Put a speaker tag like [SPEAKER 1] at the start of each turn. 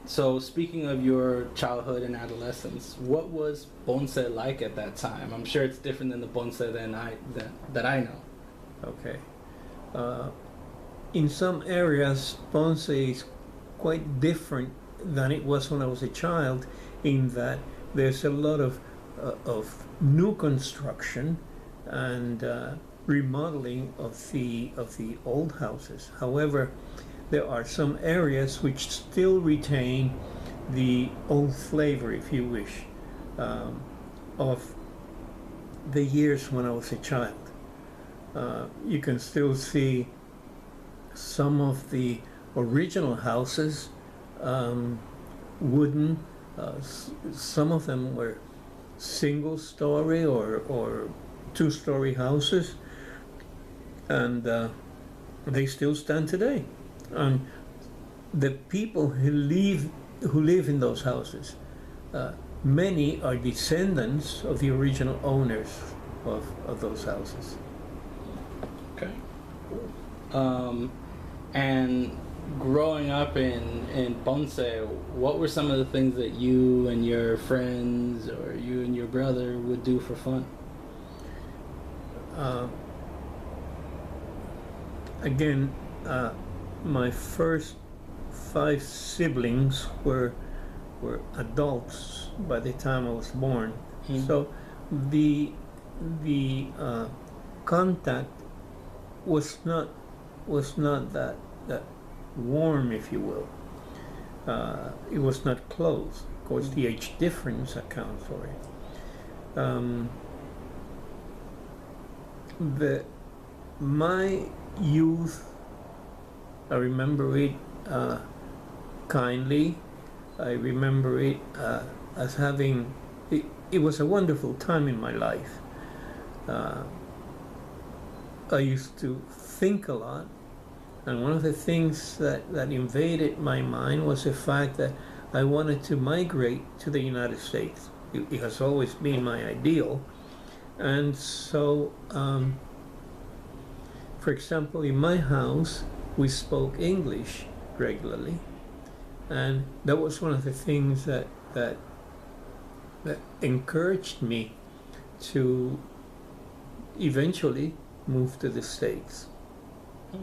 [SPEAKER 1] So speaking of your childhood and adolescence, what was Ponce like at that time? I'm sure it's different than the Ponce that I know.
[SPEAKER 2] Okay. Uh, in some areas, Ponce is quite different than it was when I was a child, in that there's a lot of new construction and remodeling of the old houses. However, there are some areas which still retain the old flavor, if you wish, of the years when I was a child. You can still see some of the original houses, wooden. Some of them were single-story or two-story houses, and they still stand today. And the people who live in those houses, many are descendants of the original owners of those houses.
[SPEAKER 1] Okay. And growing up in Ponce, what were some of the things that you and your friends or you and your brother would do for fun?
[SPEAKER 2] Again, my first 5 siblings were adults by the time I was born.
[SPEAKER 1] Mm.
[SPEAKER 2] So the contact was not that warm, if you will. It was not close. Of course, the age difference accounts for it. My youth, I remember it kindly. I remember it as having. It was a wonderful time in my life. I used to think a lot, and one of the things that invaded my mind was the fact that I wanted to migrate to the United States. It has always been my ideal. And so, for example, in my house, we spoke English regularly. And that was one of the things that encouraged me to eventually move to the States.